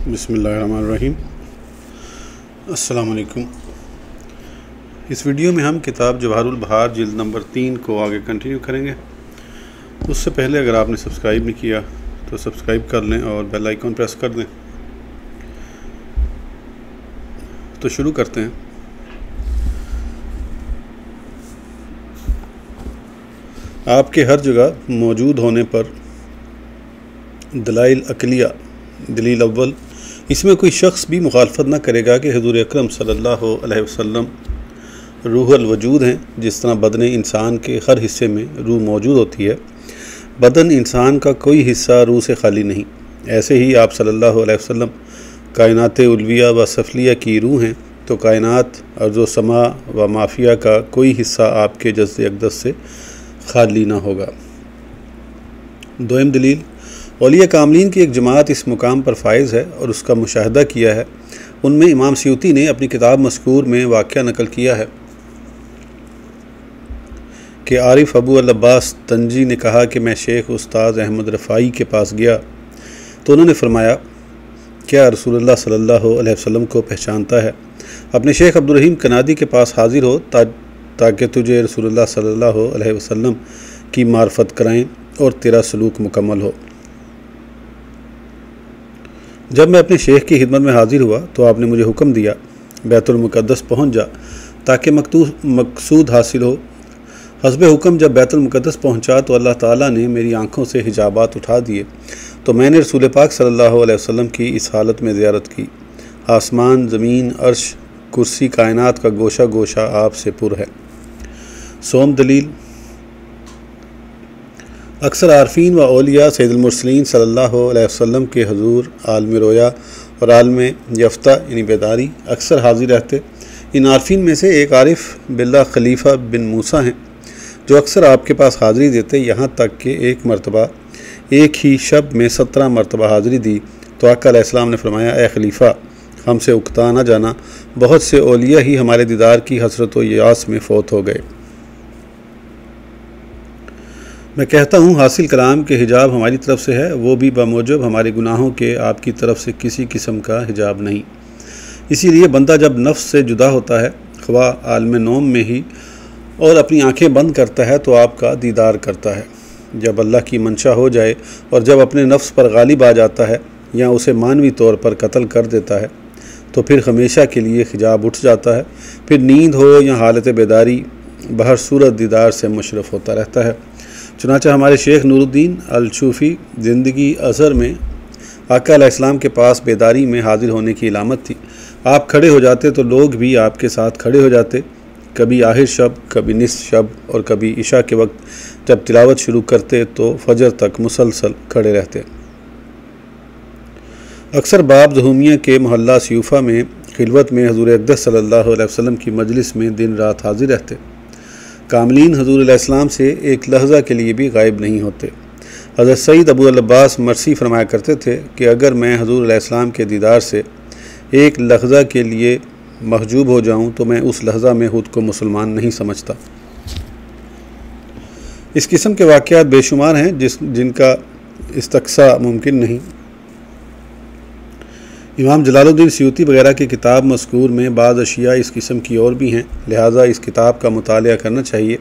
बिस्मिल्लाहिर्रहमानिर्रहीम। अस्सलाम वालेकुम। इस वीडियो में हम किताब जवाहरुल बहार जिल्द नंबर 3 को आगे कंटिन्यू करेंगे। उससे पहले अगर आपने सब्सक्राइब नहीं किया तो सब्सक्राइब कर लें और बेल आइकन प्रेस कर दें। तो शुरू करते हैं। आपके हर जगह मौजूद होने पर दलाइल अकलिया, दलील अव्वल, इसमें कोई शख्स भी मुखालफत न करेगा कि हुज़ूर अकरम सल्लल्लाहु अलैहि वसल्लम रूहुल वजूद हैं। जिस तरह बदन इंसान के हर हिस्से में रूह मौजूद होती है, बदन इंसान का कोई हिस्सा रूह से खाली नहीं। ऐसे ही आप सल्लल्लाहु अलैहि वसल्लम कायनात उलविया व सफलिया की रूह हैं, तो कायनात अर्ज़ो समा व माफिया का कोई हिस्सा आपके जज़्ब अक़दस से खाली ना होगा। दोयम दलील, औलिया कामलीन की एक जमात इस मुकाम पर फाइज़ है और उसका मुशाहदा किया है। उनमें इमाम सियूती ने अपनी किताब मज़कूर में वाक़या नकल किया है कि आरिफ अबू अल अब्बास तंजी ने कहा कि मैं शेख उस्ताद अहमद रफ़ाई के पास गया तो उन्होंने फरमाया, क्या रसूलुल्लाह सल्लल्लाहु अलैहि वसल्लम को पहचानता है? अपने शेख अब्दुल रहीम कनादी के पास हाजिर हो ताकि तुझे रसूलुल्लाह सल्लल्लाहु अलैहि वसल्लम की मार्फत कराएं और तेरा सलूक मुकम्मल हो। जब मैं अपने शेख की खिदमत में हाजिर हुआ तो आपने मुझे हुक्म दिया, बैतुल मुक़द्दस पहुँच जा ताकि मकसूद हासिल हो। हस्बे हुक्म जब बैतुल मुक़द्दस पहुँचा तो अल्लाह ताला ने मेरी आँखों से हिजाबात उठा दिए, तो मैंने रसूल पाक सल्लल्लाहु अलैहि वसल्लम की इस हालत में ज़ियारत की। आसमान, ज़मीन, अर्श, कुर्सी, कायनात का गोशा गोशा आपसे पुर है। सोम दलील, अक्सर आरफीन व औलिया सैयदुल मुरसलीन सल्लल्लाहु अलैहि वसल्लम के हुज़ूर आलम रोया और आलम यफ्ता यानी बेदारी अक्सर हाजिर रहते। इन आरफीन में से एक आरिफ बिल्ला खलीफा बिन मूसा हैं, जो अक्सर आपके पास हाज़िरी देते, यहाँ तक कि एक मरतबा एक ही शब में 17 मरतबा हाज़िरी दी। तो आका अलैहिस्सलाम ने फरमाया, ए खलीफा, हमसे उकता न जाना, बहुत से औलिया ही हमारे दीदार की हसरत व यास में फ़ौत हो गए। मैं कहता हूँ हासिल कलाम के हिजाब हमारी तरफ से है, वो भी बमूजब हमारे गुनाहों के आपकी तरफ से किसी किस्म का हिजाब नहीं। इसीलिए बंदा जब नफ्स से जुदा होता है, ख्वा आलम नौम में ही, और अपनी आंखें बंद करता है तो आपका दीदार करता है। जब अल्लाह की मंशा हो जाए और जब अपने नफ्स पर गालिब आ जाता है या उसे मानवी तौर पर कत्ल कर देता है, तो फिर हमेशा के लिए हिजाब उठ जाता है। फिर नींद हो या हालत बेदारी, बहर सूरत दीदार से मुशर्रफ होता रहता है। चुनांचे हमारे शेख नूरुद्दीन अल-शूफ़ी ज़िंदगी अज़हर में आका अलैहिस्सलाम के पास बेदारी में हाजिर होने की इलामत थी। आप खड़े हो जाते तो लोग भी आपके साथ खड़े हो जाते। कभी आखिर शब, कभी निस्फ शब और कभी इशा के वक्त जब तिलावत शुरू करते तो फजर तक मुसलसल खड़े रहते। अक्सर बाब ज़हूमिया के मोहल्ला सियूफ़ा में खिलवत में हुज़ूर अक़दस सल्लल्लाहु अलैहि वसल्लम की मजलिस में दिन रात हाजिर रहते। कामलीन हुज़ूर अलैहिस्सलाम से एक लहज़ा के लिए भी गायब नहीं होते। हज़रत सईद अबू अल अब्बास मरसी फरमाया करते थे कि अगर मैं हुज़ूर अलैहिस्सलाम के दीदार से एक लहज़ा के लिए महजूब हो जाऊं तो मैं उस लहज़ा में खुद को मुसलमान नहीं समझता। इस किस्म के वाक़यात बेशुमार हैं जिनका इस्तक़सा मुमकिन नहीं। इमाम जलालुद्दीन सियूती वगैरह की किताब मज़कूर में बाज़ अशिया इस किस्म की और भी हैं, लिहाजा इस किताब का मुतालिया करना चाहिए।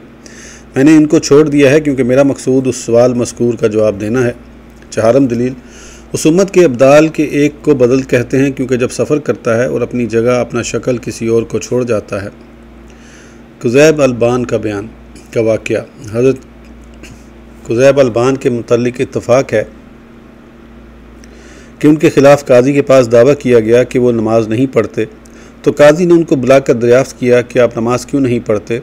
मैंने इनको छोड़ दिया है क्योंकि मेरा मकसूद उस सवाल मज़कूर का जवाब देना है। चहारम दलील, उस उम्मत के अब्दाल के एक को बदल कहते हैं क्योंकि जब सफ़र करता है और अपनी जगह अपना शक्ल किसी और को छोड़ जाता है। कुज़ैब अल-बान का बयान का वाक़या, हज़रत कुज़ैब अल-बान के मुतल्लिक़ इत्तफ़ाक़ है कि उनके ख़िलाफ़ काजी के पास दावा किया गया कि वो नमाज नहीं पढ़ते। तो काजी ने उनको बुलाकर दरियाफ़्त किया कि आप नमाज क्यों नहीं पढ़ते?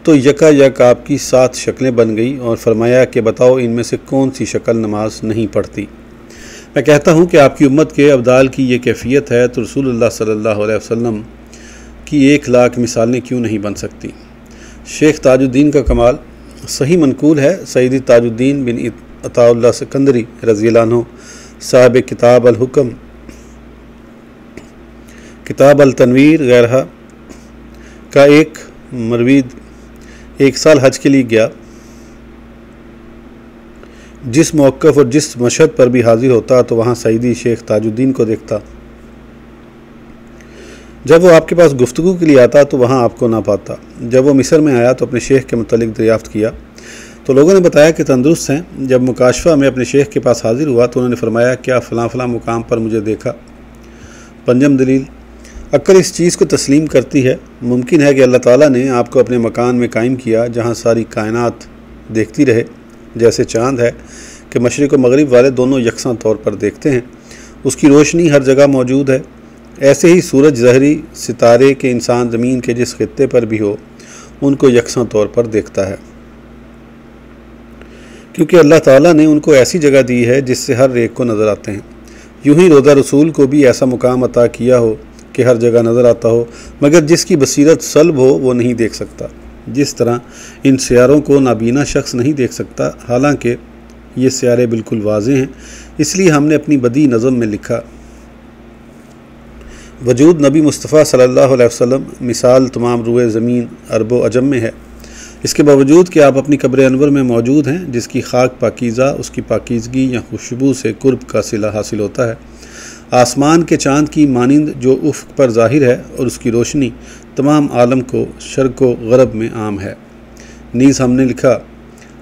तो यकायक आपकी 7 शक्लें बन गई और फरमाया कि बताओ इनमें से कौन सी शक्ल नमाज नहीं पढ़ती। मैं कहता हूँ कि आपकी उम्मत के अब्दाल की ये कैफियत है तो रसूलुल्लाह सल्लल्लाहु अलैहि वसल्लम की 1 लाख मिसालें क्यों नहीं बन सकती। शेख ताजुद्दीन का कमाल सही मनकूल है। सईदी ताजुद्दीन बिन अताउल्लाह सिकंदरी रज़ियल्लाहु अन्हु साहिब किताब अल हुक्म, किताब अल तनवीर गैरहा का एक मरवीद एक साल हज के लिए गया। जिस मौक़िफ़ और जिस मशहद पर भी हाजिर होता तो वहाँ सईदी शेख ताजुद्दीन को देखता। जब वो आपके पास गुफ्तगू के लिए आता तो वहाँ आपको ना पाता। जब वो मिस्र में आया तो अपने शेख के मुतालिक दरियाफ़्त किया तो लोगों ने बताया कि तंदुरुस्त हैं। जब मुकाशफा में अपने शेख के पास हाजिर हुआ तो उन्होंने फरमाया, क्या फ़लाँ फ़लाँ मुकाम पर मुझे देखा। पंजम दलील, अक्ल इस चीज़ को तस्लीम करती है, मुमकिन है कि अल्लाह ताला ने आपको अपने मकान में कायम किया जहाँ सारी कायनात देखती रहे, जैसे चाँद है कि मशरिक़ व मग़रिब वाले दोनों यकसां तौर पर देखते हैं, उसकी रोशनी हर जगह मौजूद है। ऐसे ही सूरज, ज़हरी, सितारे के इंसान ज़मीन के जिस खित्ते पर भी हो उनको यकसां तौर पर देखता है, क्योंकि अल्लाह ताला ने उनको ऐसी जगह दी है जिससे हर एक को नज़र आते हैं। यूँ ही रोज़ा रसूल को भी ऐसा मुकाम अता किया हो कि हर जगह नज़र आता हो, मगर जिसकी बसीरत सल्ब हो वो नहीं देख सकता। जिस तरह इन सियारों को नाबीना शख्स नहीं देख सकता, हालांकि ये सियारे बिल्कुल वाज़ेह हैं, इसलिए हमने अपनी बदी नज़म में लिखा, वजूद नबी मुस्तफ़ा सल्लल्लाहु अलैहि वसल्लम मिसाल तमाम रुए ज़मीन अरब व अजम में है। इसके बावजूद कि आप अपनी कब्र अनवर में मौजूद हैं, जिसकी खाक पाकीज़ा, उसकी पाकीज़गी या खुशबू से कुर्ब का सिला हासिल होता है। आसमान के चाँद की मानिंद जो उफ़्क़ पर ज़ाहिर है और उसकी रोशनी तमाम आलम को शर्क़ व ग़रब में आम है। नीज़ हमने लिखा,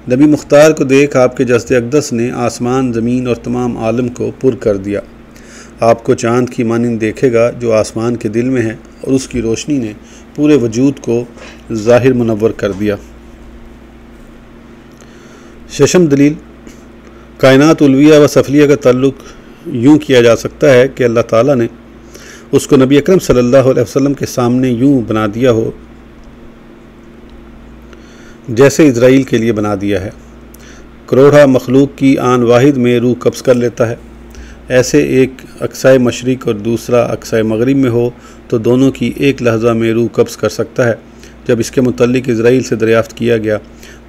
नबी मुख्तार को देख आपके जस्द अक़दस ने आसमान, ज़मीन और तमाम आलम को पुर कर दिया। आपको चाँद की मानिंद देखेगा जो आसमान के दिल में है और उसकी रोशनी ने पूरे वजूद को ज़ाहिर मुनव्वर कर दिया। शशम दलील, कायनात उल्विया व सफलिया का ताल्लुक़ यूँ किया जा सकता है कि अल्लाह ताला ने उसको नबी अकरम सल्लल्लाहु अलैहि वसल्लम के सामने यूँ बना दिया हो जैसे इज़राइल के लिए बना दिया है। करोड़ा मखलूक की आन वाहिद में रूह कब्ज़ कर लेता है। ऐसे एक अक्साए मशरिक़ और दूसरा अक्साए मग़रिब में हो तो दोनों की एक लहज़ा में रूह कब्ज़ कर सकता है। जब इसके मुतल्लिक़ इज़राइल से दरियाफ़्त किया गया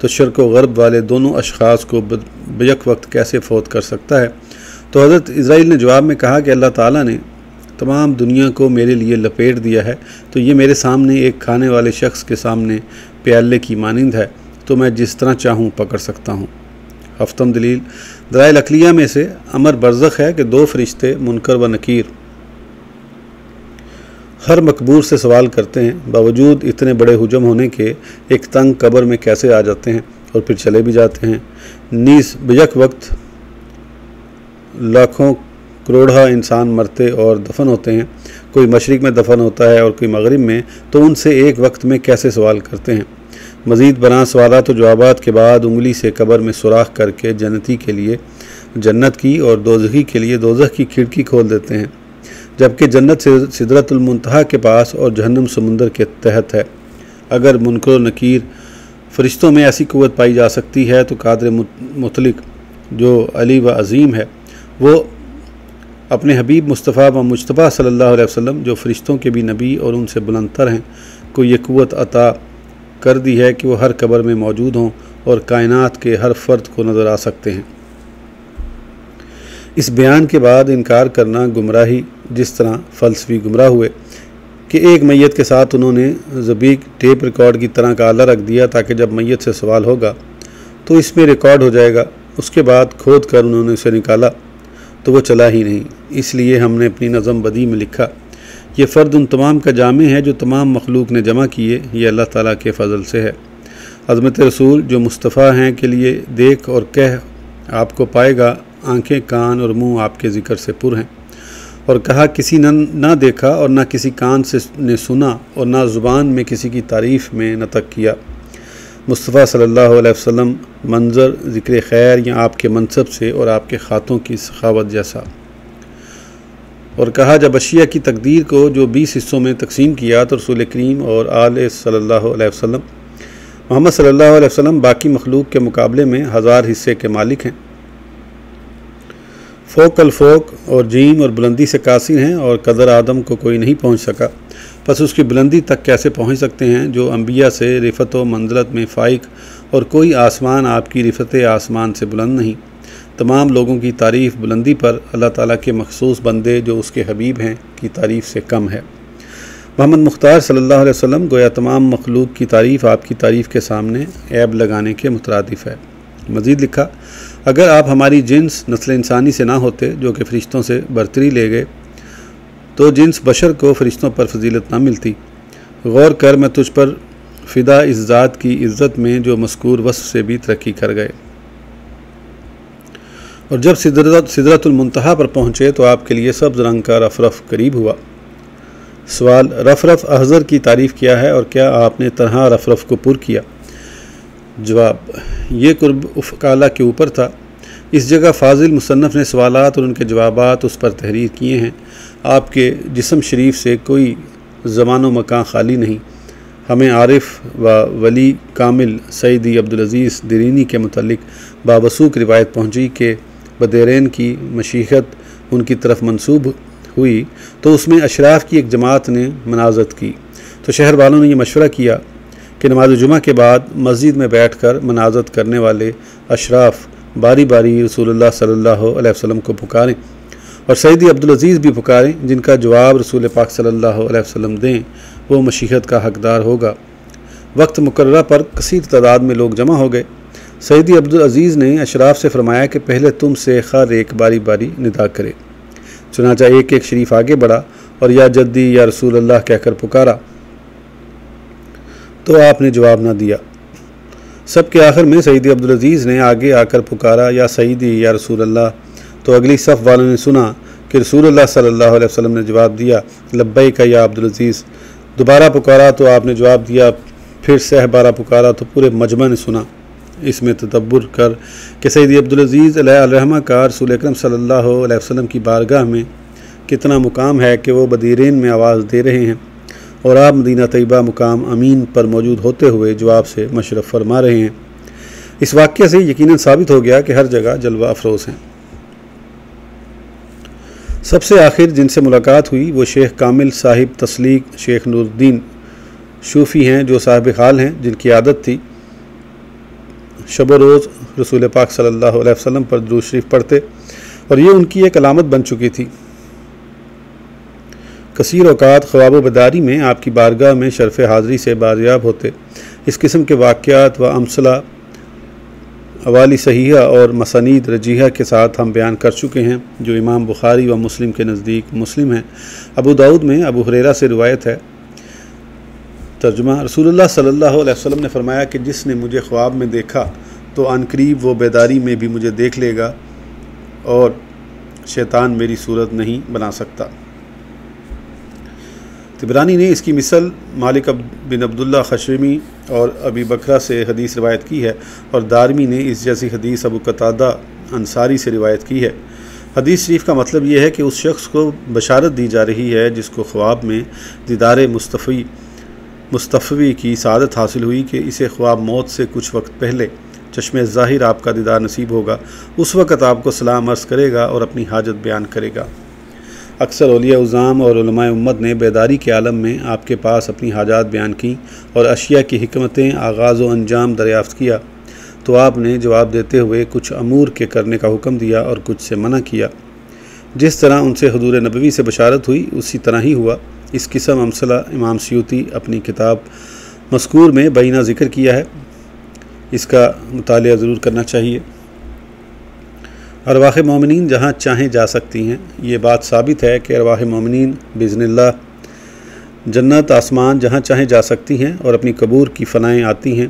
तो शर्क़ व ग़र्ब वाले दोनों अशख़ास को बेयक वक्त कैसे फ़ौत कर सकता है। तो हज़रत इज़राइल ने जवाब में कहा कि अल्लाह ताला ने तमाम दुनिया को मेरे लिए लपेट दिया है, तो ये मेरे सामने एक खाने वाले शख्स के सामने प्याले की मानिंद है, तो मैं जिस तरह चाहूँ पकड़ सकता हूँ। हफ्तम दलील, दलाइल अक़लिया में से अमर बरज़ख है कि दो फरिश्ते मुनकर व नकीर हर मकबूर से सवाल करते हैं, बावजूद इतने बड़े हुजम होने के एक तंग कब्र में कैसे आ जाते हैं और फिर चले भी जाते हैं। नीज़ बेयक वक्त लाखों करोड़ा इंसान मरते और दफन होते हैं, कोई मशरिक़ में दफन होता है और कोई मग़रिब में, तो उनसे एक वक्त में कैसे सवाल करते हैं। मज़ीद बना सवालात और जवाबात के बाद उंगली से कब्र में सुराख करके जन्नती के लिए जन्नत की और दोज़खी के लिए दोज़ख की खिड़की खोल देते हैं, जबकि जन्नत सिदरतुल मुंतहा के पास और जहन्नम समुंदर के तहत है। अगर मुनकर नकीर फ़रिश्तों में ऐसी क़ुव्वत पाई जा सकती है तो कादिर मुतलिक जो अली व अज़ीम है, वो अपने हबीब मुस्तफ़ा व मुज्तबा सल्लल्लाहु अलैहि वसल्लम जो फ़रिश्तों के भी नबी और उनसे बुलंदतर हैं को ये क़ुव्वत अता कर दी है कि वो हर कब्र में मौजूद हों और कायनात के हर फ़र्द को नज़र आ सकते हैं। इस बयान के बाद इनकार करना गुमराही, जिस तरह फ़लसफ़ी गुमराह हुए कि एक मैयत के साथ उन्होंने ज़बीक टेप रिकॉर्ड की तरह का आला रख दिया ताकि जब मैयत से सवाल होगा तो इसमें रिकॉर्ड हो जाएगा। उसके बाद खोद कर उन्होंने उसे निकाला तो वो चला ही नहीं। इसलिए हमने अपनी नज़म बदी में लिखा, ये फ़र्द उन तमाम का जामे है जो तमाम मखलूक ने जमा किए, ये अल्लाह ताला के फ़ज़ल से है। अज़मत रसूल जो मुस्तफ़ा हैं के लिए देख और कह आपको पाएगा, आँखें, कान और मुँह आपके ज़िक्र से पुर हैं। और कहा, किसी ना देखा और ना किसी कान से ने सुना और ना ज़ुबान में किसी की तारीफ़ में नतक किया। मुस्तफ़ा सल्लल्लाहु अलैहि वसल्लम मंज़र ज़िक्र खैर या आपके मनसब से और आपके ख़ातों की सखावत जैसा। और कहा, जब अशिया की तकदीर को जो 20 हिस्सों में तकसीम किया तो रसूल करीम और आले सल्लल्लाहु अलैहि वसल्लम मोहम्मद सल्लल्लाहु अलैहि वसल्लम बाकी मखलूक के मुकाबले में 1000 हिस्से के मालिक हैं। फ़ोकल फ़ोक और जीम और बुलंदी से कासिर हैं और कदर आदम को कोई नहीं पहुँच सका, बस उसकी बुलंदी तक कैसे पहुँच सकते हैं जो अम्बिया से रिफ़त व मंज़लत में फ़ाइक, और कोई आसमान आपकी रिफ़त आसमान से बुलंद नहीं। तमाम लोगों की तारीफ़ बुलंदी पर अल्लाह ताला के मखसूस बंदे जो उसके हबीब हैं की तारीफ़ से कम है। मोहम्मद मुख्तार सल्लल्लाहु अलैहि वसल्लम गोया तमाम मखलूक की तारीफ़ आपकी तारीफ़ के सामने ऐब लगाने के मुतरादिफ़ है। मज़ीद लिखा, अगर आप हमारी जिन्स नस्ल इंसानी से ना होते जो कि फ़रिश्तों से बरतरी ले गए, तो जिन्स बशर को फ़रिश्तों पर फजीलत ना मिलती। गौर कर, मैं तुझ पर फ़िदा इस ज़ात की इज़्ज़त में जो मज़कूर वस्फ़ से भी तरक्की कर गए। और जब सिदरतुल मुंतहा पर पहुँचे तो आपके लिए सब्ज़ रंग का रफ़रफ़ करीब हुआ। सवाल, रफ़रफ़ अहज़र की तारीफ़ किया है और क्या आपने तनहा रफ़रफ़ को पुर किया? जवाब, ये कुर्ब उफ़काला के ऊपर था। इस जगह फ़ाज़िल मुसन्नफ़ ने सवालात और उनके जवाबात उस पर तहरीर किए हैं। आपके जिस्म शरीफ से कोई ज़मान व मकान खाली नहीं। हमें आरिफ व वली कामिल सईदी अब्दुल अज़ीज़ दिरीनी के मुतल्लिक बावसूक रिवायत पहुँची कि बदेरैन की मशीहत उनकी तरफ मंसूब हुई तो उसमें अशराफ की एक जमात ने मनाज़त की, तो शहर वालों ने यह मशवरा किया कि नमाज जुमा के बाद मस्जिद में बैठ कर मनाज़त करने वाले अशराफ बारी बारी रसूलुल्लाह सल्लल्लाहु अलैहि वसल्लम को पुकारें और सईदी अब्दुल अज़ीज़ भी पुकारें। जिनका जवाब रसूल पाक सल्लल्लाहु अलैहि वसल्लम दें वो मशीहत का हकदार होगा। वक्त मुकर्रर पर कसीर तादाद में लोग जमा हो गए। सईदी अब्दुल अज़ीज़ ने अशराफ से फरमाया कि पहले तुम से हर एक बारी बारी निदा करे। चुनांचा एक एक शरीफ आगे बढ़ा और या जद्दी या रसूल अल्लाह कहकर पुकारा, तो आपने जवाब ना दिया। सबके आखिर में सईदी अब्दुल अज़ीज़ ने आगे आकर पुकारा, या सईदी या रसूल अल्लाह। तो अगली सफ़ वालों ने सुना कि रसूलुल्लाह सल्लल्लाहु अलैहि वसल्लम ने जवाब दिया, लब्बैक या अब्दुल अज़ीज़। दोबारा पुकारा तो आपने जवाब दिया। फिर सहबारा पुकारा तो पूरे मजमा ने सुना। इसमें तदब्बुर कर कि सईदी अब्दुल अज़ीज़ अलैहिर्रहमा का रसूल अकरम सल्लल्लाहु अलैहि वसल्लम की बारगाह में कितना मुकाम है कि वो बदीरेन में आवाज़ दे रहे हैं और आप मदीना तैयबा मुकाम अमीन पर मौजूद होते हुए जवाब से मशरफ़ फरमा रहे हैं। इस वाक़ये से यकीनन साबित हो गया कि हर जगह जलवा अफरोज़ हैं। सबसे आखिर जिनसे मुलाकात हुई वो शेख कामिल साहिब तस्लीक शेख नूरुद्दीन शूफ़ी हैं, जो साहिब हाल हैं, जिनकी आदत थी शब रोज़ रसूल पाक सल्लल्लाहु अलैहि वसल्लम पर दुरूद शरीफ पढ़ते और ये उनकी एक अलामत बन चुकी थी। कसीर औक़ात ख्वाब बदारी में आपकी बारगाह में शर्फ़ हाज़री से बाज़ियाब होते। इस किस्म के वाक़यात व अमसला अवाली सहीहा और मसानीद रजीहा के साथ हम बयान कर चुके हैं, जो इमाम बुखारी व मुस्लिम के नज़दीक मुस्लिम हैं। अबू दाऊद में अबू हुरैरा से रिवायत है। तर्जुमा, रसूलुल्लाह सल्लल्लाहु अलैहि वसल्लम ने फरमाया कि जिसने मुझे ख्वाब में देखा तो अनकरीब वो बेदारी में भी मुझे देख लेगा और शैतान मेरी सूरत नहीं बना सकता। तिबरानी ने इसकी मिसल मालिक बिन अब्दुल्ला खशमी और अबी बकरा से हदीस रिवायत की है और दारमी ने इस जैसी हदीस अबू कतादा अंसारी से रिवायत की है। हदीस शरीफ का मतलब यह है कि उस शख्स को बशारत दी जा रही है जिसको ख्वाब में दीदार मुस्तफ़वी की सआदत हासिल हुई कि इसे ख्वाब मौत से कुछ वक्त पहले चश्मे ज़ाहिर आपका दीदार नसीब होगा। उस वक़्त आपको सलाम अर्ज़ करेगा और अपनी हाजत बयान करेगा। अक्सर औलिया उज़ाम और उलमाए उम्मत ने बेदारी के आलम में आपके पास अपनी हाजात बयान की और अशिया की हिकमतें आगाज़ व अंजाम दरियाफ़्त किया, तो आपने जवाब देते हुए कुछ अमूर के करने का हुक्म दिया और कुछ से मना किया। जिस तरह उनसे हुजूर नबवी से बशारत हुई उसी तरह ही हुआ। इस किस्म अमसला इमाम सियूती अपनी किताब मज़कूर में बैना ज़िक्र किया है, इसका मुतालिया ज़रूर करना चाहिए। अरवाह मोमिनीन जहाँ चाहें जा सकती हैं। ये बात साबित है कि अरवाह मोमिनीन बिज़निल्लाह जन्नत आसमान जहाँ चाहें जा सकती हैं और अपनी कबूर की फ़नाएँ आती हैं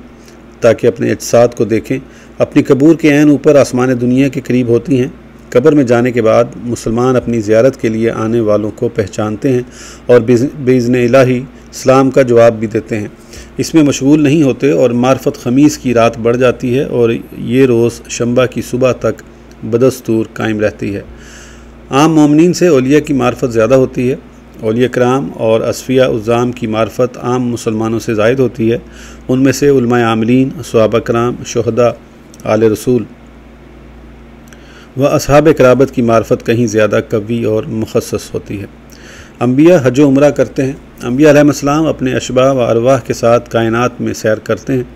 ताकि अपने अजसाद को देखें। अपनी कबूर के ऐन ऊपर आसमान दुनिया के करीब होती हैं। कब्र में जाने के बाद मुसलमान अपनी ज़ियारत के लिए आने वालों को पहचानते हैं और बिज़्न इलाही सलाम का जवाब भी देते हैं। इसमें मशगूल नहीं होते और मार्फत ख़मीस की रात बढ़ जाती है और ये रोज़ शंबा की सुबह तक बदस्तूर कायम रहती है। आम मोमिनीन से औलिया की मार्फत ज़्यादा होती है। औलिया कराम और असफ़िया उज़्ज़ाम की मार्फत आम मुसलमानों से ज़ायद होती है। उनमें से उलमाए आमिलीन, सहाबा कराम, शुहदा, आले रसूल व असहाब कराबत की मार्फत कहीं ज़्यादा कवी और मुखस्सस होती है। अम्बिया हज व उम्रा करते हैं। अम्बिया अलैहिस्सलाम अपने अशबा व अरवाह के साथ कायनात में सैर करते हैं।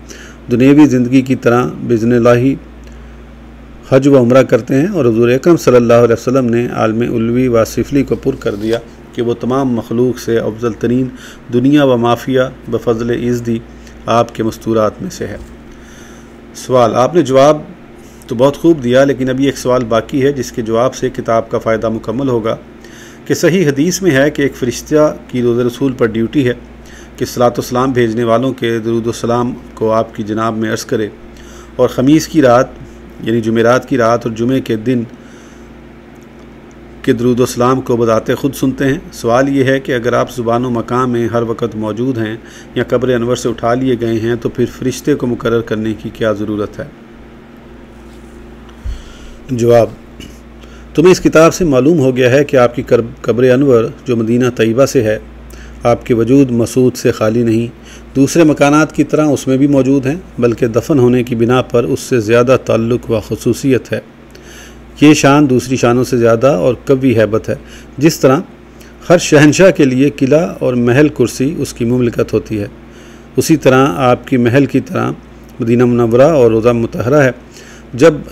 दुनियावी ज़िंदगी की तरह बिज़निल्लाही हज व उम्रा करते हैं और हुज़ूर अकरम सल्लल्लाहु अलैहि वसल्लम ने आलम उल्वी व सिफली को पुर कर दिया कि वो तमाम मखलूक से अफजल तरीन दुनिया व माफिया बफ़ज़ल इज़्ज़ी आपके मस्तूरात में से है। सवाल, आपने जवाब तो बहुत खूब दिया, लेकिन अभी एक सवाल बाकी है जिसके जवाब से किताब का फ़ायदा मुकम्मल होगा कि सही हदीस में है कि एक फ़रिश्ता की रोज़ रसूल पर ड्यूटी है कि सलातो सलाम भेजने वालों के दरूद सलाम को आपकी जनाब में अर्ज़ करे, और ख़मीस की रात यानी जुमेरात की रात और जुमे के दिन के दरूद सलाम को बदाते ख़ुद सुनते हैं। सवाल ये है कि अगर आप ज़ुबान व मकाम में हर वक्त मौजूद हैं या कब्र अनवर से उठा लिए गए हैं तो फिर फ़रिश्ते को मुकर्रर करने की क्या ज़रूरत है? जवाब, तुम्हें इस किताब से मालूम हो गया है कि आपकी कब्र अनवर जो मदीना तैयबा से है, आपके वजूद मसूद से खाली नहीं, दूसरे मकानात की तरह उसमें भी मौजूद हैं, बल्कि दफन होने की बिना पर उससे ज़्यादा ताल्लुक़ व ख़ुसूसियत है। ये शान दूसरी शानों से ज़्यादा और कवी हैबत है। जिस तरह हर शहनशाह के लिए किला और महल कुर्सी उसकी मुमलिकत होती है, उसी तरह आपकी महल की तरह मदीना मुनव्वरा और रोज़ा मुतहरा है। जब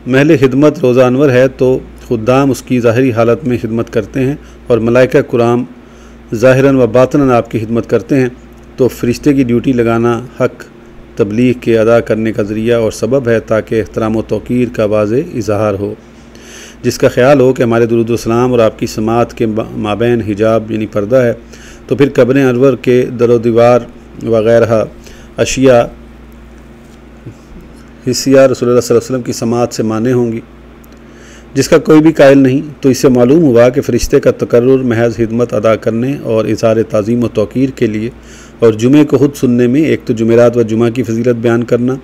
महल खिदमत रोज़ा अनवर है तो खुद्दाम उसकी ज़ाहिरी हालत में खिदमत करते हैं और मलाइका कुराम ज़ाहिरन व बातनन आपकी खिदमत करते हैं, तो फ़रिश्ते की ड्यूटी लगाना हक़ तबलीग के अदा करने का ज़रिया और सबब है ताकि एहतराम व तौक़ीर का वाज़े इज़हार हो, जिसका ख़्याल हो कि हमारे दुरूद व सलाम और आपकी समात के माबैन हिजाब यानी पर्दा है, तो फिर कब्र अनवर के दरो दीवार वग़ैरह अशिया हिस्सिया रसूलुल्लाह सल्लल्लाहु अलैहि वसल्लम की समात से माने होंगी, जिसका कोई भी कायल नहीं। तो इससे मालूम हुआ कि फ़रिश्ते का तकर्रुर महज खिदमत अदा करने और इज़हार ताज़ीम व तौक़ीर के लिए और जुमे को खुद सुनने में एक तो जुमेरात व जुमा की फजीलत बयान करना,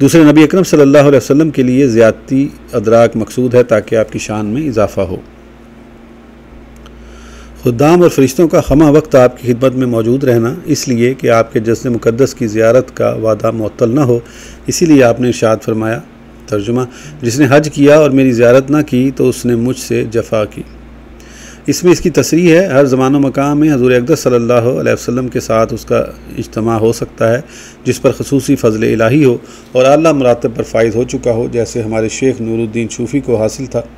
दूसरे नबी अकरम सल्लल्लाहु अलैहि वसल्लम के लिए ज़्यादती अदराक मकसूद है ताकि आपकी शान में इजाफ़ा हो। खुद्दाम और फ़रिश्तों का खमा वक्त आपकी खिदमत में मौजूद रहना इसलिए कि आपके जस्द मुक़द्दस की ज़ियारत का वादा मुअत्तल न हो, इसीलिए आपने इरशाद फरमाया। तर्जुमा, जिसने हज किया और मेरी ज़ियारत ना की तो उसने मुझसे जफ़ा की। इसमें इसकी तसरीह है हर ज़मान व मकाम में हज़ूर अक़दस सल्लल्लाहु अलैहि वसल्लम के साथ उसका इज्तिमा हो सकता है जिस पर ख़ुसूसी फ़ज़ल इलाही हो और आला मरातब पर फ़ाइज़ हो चुका हो, जैसे हमारे शेख नूरुद्दीन सूफ़ी को हासिल था।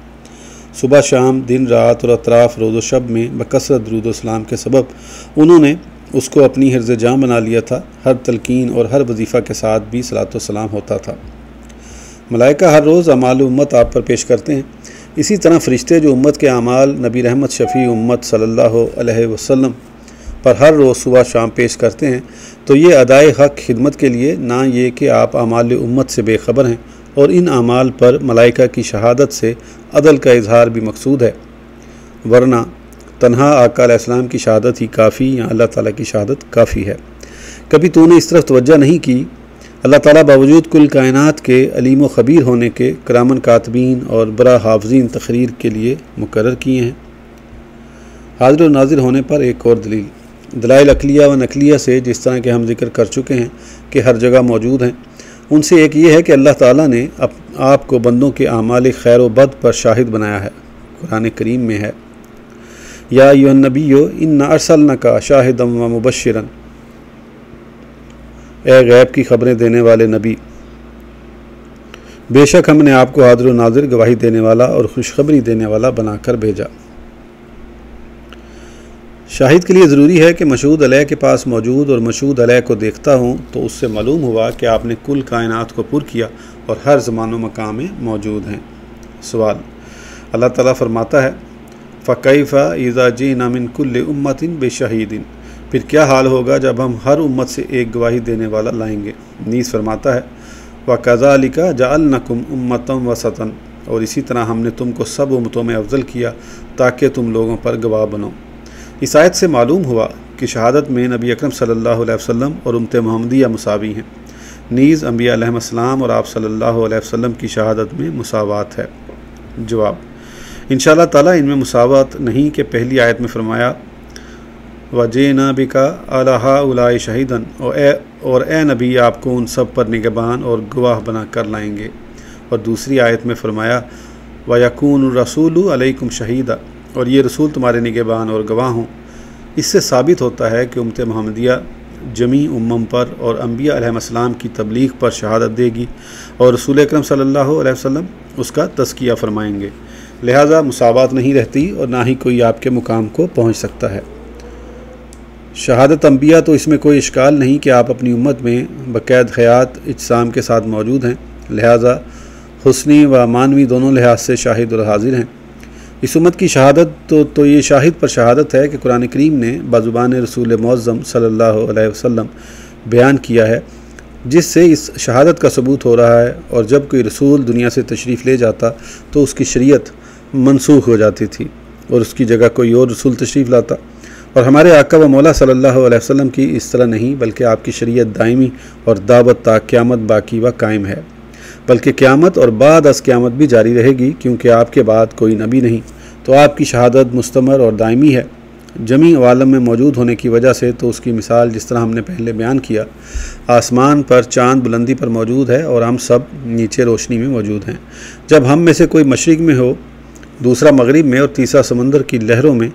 सुबह शाम दिन रात और अतराफ़ रोज़ शब में बकसरत दरूद सलाम के सबब उन्होंने उसको अपनी हिर्ज़ जाम बना लिया था। हर तलकीन और हर वजीफ़ा के साथ भी सलातो सलाम होता था। मलाइका हर रोज़ अमाल उम्मत आप पर पेश करते हैं। इसी तरह फ़रिश्ते जो उम्मत के अमाल नबी रहमत शफ़ी उम्मत सल्लल्लाहु अलैहि वसल्लम पर हर रोज़ सुबह शाम पेश करते हैं, तो ये अदाए हक़ खिदमत के लिए, ना ये कि आप अमाल उम्मत से बेखबर हैं। और इन अमाल पर मलाइका की शहादत से अदल का इजहार भी मकसूद है, वरना तन्हा आका अलैहिस्सलाम की शहादत ही काफ़ी या अल्लाह ताला की शहादत काफ़ी है। कभी तूने इस तरफ तवज्जो नहीं की, अल्लाह ताला बावजूद कुल कायनात के अलीम व ख़बीर होने के करामन कातबीन और बरा हाफ़ज़ीन तक़रीर के लिए मुकर्रर किए हैं। हाज़िर व नाज़िर होने पर एक और दलील दलाइल अक़लिया व नक़लिया से, जिस तरह के हम जिक्र कर चुके हैं कि हर जगह मौजूद हैं, उनसे एक ये है कि अल्लाह ताला ने आपको बंदों के आमाल खैर व बद पर शाहिद बनाया है। कुरान करीम में है, या अय्युहन नबिय्यो इन्ना अरसलनाका शाहिदम व मुबश्शिरन, ए गैब की खबरें देने वाले नबी, बेशक हमने आपको हाज़िर व नाज़िर गवाही देने वाला और खुशखबरी देने वाला बनाकर भेजा। शाहिद के लिए ज़रूरी है कि मशहूद अलैह के पास मौजूद और मशहूद अलैह को देखता हूँ तो उससे मालूम हुआ कि आपने कुल कायनात को पुर किया और हर ज़मान व मकाम में मौजूद हैं। सवाल, अल्लाह ताला फरमाता है फ़कैफ़ा इज़ा जीना मिन कुल्लि उम्मतिन बिशहीदिन, फिर क्या हाल होगा जब हम हर उम्मत से एक गवाही देने वाला लाएंगे। नीस फरमाता है व कज़ालिका जअलनकुम उम्मतन वसतन, और इसी तरह हमने तुमको सब उम्मतों में अफजल किया ताकि तुम लोगों पर गवाह बनो। इस आयत से मालूम हुआ कि शहादत में नबी अकरम सल्लल्लाहु अलैहि वसल्लम और उम्मत मुहम्मदिया मुसावी हैं। नीज़ अम्बिया अलैहिस्सलाम और आप सल्लल्लाहु अलैहि वसल्लम की शहादत में मुसावात है। जवाब, इंशाअल्लाह ताला इनमें मुसावात नहीं कि पहली आयत में फरमाया वजीना बिका अला हाउलाई शहीदन, और ए नबी आपको उन सब पर निगहबान और गवाह बना कर लाएंगे, और दूसरी आयत में फरमाया वयकून रसूलु अलैकुम शहीदा, और ये रसूल तुम्हारे निगहबान और गवाह हों। इससे साबित होता है कि उम्मत मुहम्मदिया जमी उम्मम पर और अम्बिया अलैहिस्सलाम की तबलीग पर शहादत देगी और रसूल अकरम सल्लल्लाहु अलैहि वसल्लम उसका तज़किया फरमाएंगे। लिहाजा मुसावात नहीं रहती और ना ही कोई आपके मुकाम को पहुँच सकता है। शहादत अम्बिया तो इसमें कोई इश्काल नहीं कि आप अपनी उम्मत में बक़ैद हयात इज्साम के साथ मौजूद हैं। लिहाजा हुस्नी व मानवी दोनों लिहाज से शाहिद और हाजिर हैं। इस उम्मत की शहादत तो ये शाहिद पर शहादत है कि कुरान करीम ने बाज़ुबान रसूल मुअज़्ज़म सल्लल्लाहु अलैहि वसल्लम बयान किया है, जिससे इस शहादत का सबूत हो रहा है। और जब कोई रसूल दुनिया से तशरीफ़ ले जाता तो उसकी शरीयत मनसूख हो जाती थी और उसकी जगह कोई और रसूल तशरीफ़ लाता। और हमारे आका व मौला सल्लल्लाहु अलैहि वसल्लम की इस तरह नहीं, बल्कि आपकी शरीयत दायमी और दावत ता क़यामत बाकी व कायम है, बल्कि क़यामत और बाद अस क़यामत भी जारी रहेगी, क्योंकि आपके बाद कोई नबी नहीं। तो आपकी शहादत मुस्तमर और दायमी है जमी वालम में मौजूद होने की वजह से। तो उसकी मिसाल जिस तरह हमने पहले बयान किया, आसमान पर चाँद बुलंदी पर मौजूद है और हम सब नीचे रोशनी में मौजूद हैं। जब हम में से कोई मशरिक़ में हो, दूसरा मगरिब में और तीसरा समंदर की लहरों में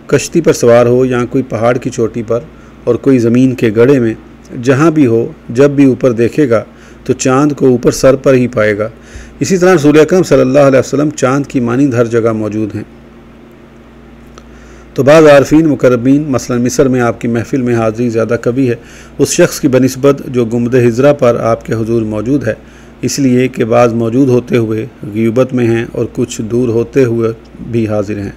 कश्ती पर सवार हो, या कोई पहाड़ की चोटी पर और कोई ज़मीन के गड्ढे में, जहाँ भी हो, जब भी ऊपर देखेगा तो चाँद को ऊपर सर पर ही पाएगा। इसी तरह रसूल अकरम सल्लल्लाहु अलैहि वसल्लम चाँद की मानिंद हर जगह मौजूद हैं। तो बाज़ आरफीन मुकर्रबीन मसलन मिस्र में आपकी महफिल में हाज़िरी ज़्यादा कभी है उस शख्स की बनिस्बत जो गुंबद हिजरा पर आपके हुजूर मौजूद है, इसलिए कि बाज़ मौजूद होते हुए ग़ीबत में हैं और कुछ दूर होते हुए भी हाजिर हैं।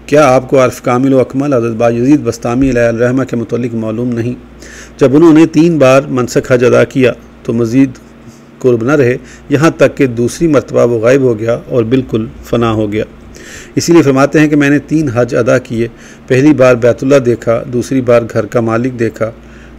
क्या आपको आर्फ कामिल व अकमल हज़रत बायज़ीद बस्तामी अलैहिर्रहमा के मुतल्लिक़ मालूम नहीं? जब उन्होंने 3 बार मनसक हज अदा किया तो मज़ीद कुर्ब न रहे, यहाँ तक कि दूसरी मरतबा वो गायब हो गया और बिल्कुल फ़ना हो गया। इसीलिए फरमाते हैं कि मैंने 3 हज अदा किए। पहली बार बैतुल्लाह देखा, दूसरी बार घर का मालिक देखा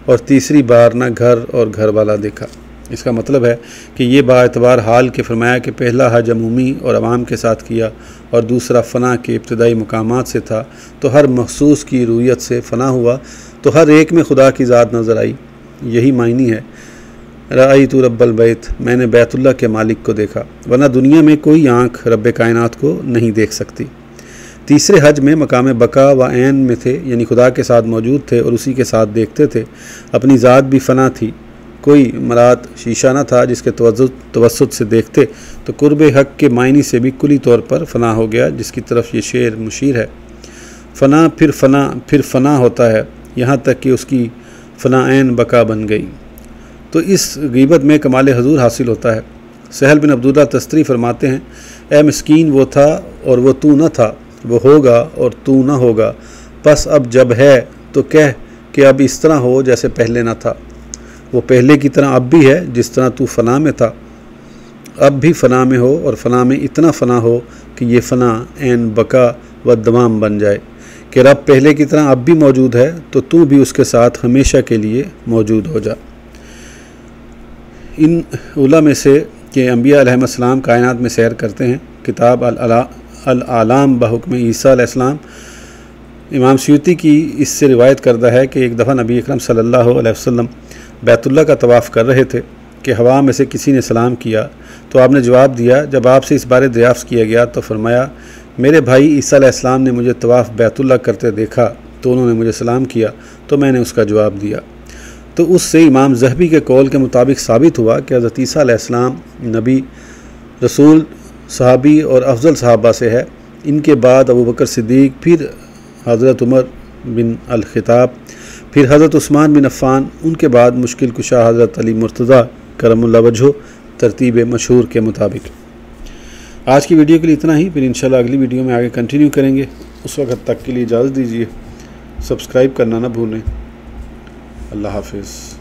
और तीसरी बार ना घर और घर वाला देखा। इसका मतलब है कि ये बाएतबार हाल के फरमाया कि पहला हज अमूमी और अवाम के साथ किया और दूसरा फ़ना के इब्तदाई मकामात से था। तो हर मखसूस की रूयत से फ़ना हुआ तो हर एक में खुदा की ज़ात नज़र आई। यही मायनी है राइतु रब्बल बैत, मैंने बैतुल्लाह के मालिक को देखा, वरना दुनिया में कोई आँख रब्बे कायनात को नहीं देख सकती। तीसरे हज में मकाम बका व ऐन में थे, यानी खुदा के साथ मौजूद थे और उसी के साथ देखते थे। अपनी ज़ात भी फ़ना थी, कोई मराद शीशा न था जिसके तवस्सुत से देखते तो कुर्ब हक़ के मायनी से भी कुली तौर पर फ़ना हो गया, जिसकी तरफ ये शेर मुशीर है। फ़ना फिर फ़ना होता है, यहाँ तक कि उसकी फ़ना ऐन बका बन गई। तो इस ग़ीबत में कमाल हजूर हासिल होता है। सहल बिन अब्दुल्लाह तस्तरी फरमाते हैं, ए मिस्कीन, वो था और वो तू न था, वो होगा और तू न होगा, बस अब जब है तो कह कि अब इस तरह हो जैसे पहले न था। वो पहले की तरह अब भी है, जिस तरह तू फ़ना में था अब भी फ़ना में हो, और फ़ना में इतना फ़ना हो कि ये फ़ना ऐन बका व दवाम बन जाए कि रब पहले की तरह अब भी मौजूद है तो तू भी उसके साथ हमेशा के लिए मौजूद हो जा। इन उला में से कि अंबिया अलैहिस्सलाम कायनात में सैर करते हैं। किताब अल-आलाम बहुक्म ईसा अलैहिस्सलाम, इमाम सयूती की इससे रिवायत करदा है कि एक दफ़ा नबी अकरम सल्लल्लाहु अलैहि वसल्लम बैतुल्लाह का तवाफ़ कर रहे थे कि हवा में से किसी ने सलाम किया तो आपने जवाब दिया। जब आपसे इस बारे दरियाफ़्त किया गया तो फरमाया, मेरे भाई ईसा अलैहिस्सलाम ने मुझे तवाफ़ बैतुल्लाह करते देखा तो उन्होंने मुझे सलाम किया तो मैंने उसका जवाब दिया। तो उससे इमाम ज़हबी के कौल के मुताबिक साबित हुआ कि हज़रत ईसा अलैहिस्सलाम नबी, रसूल, सहाबी और अफजल सहाबा से है। इनके बाद अबू बकर सिद्दीक़, फिर हज़रत उमर बिन अल-ख़िताब, फिर हज़रत उस्मान बिन अफ़्फ़ान, उनके बाद मुश्किल कुशा हज़रत अली मुर्तज़ा करमुल्लाह वजहो, तरतीब मशहूर के मुताबिक। आज की वीडियो के लिए इतना ही, फिर इंशाल्लाह अगली वीडियो में आगे कंटिन्यू करेंगे। उस वक्त तक के लिए इजाज़त दीजिए। सब्सक्राइब करना ना भूलें। अल्लाह हाफ़िज़।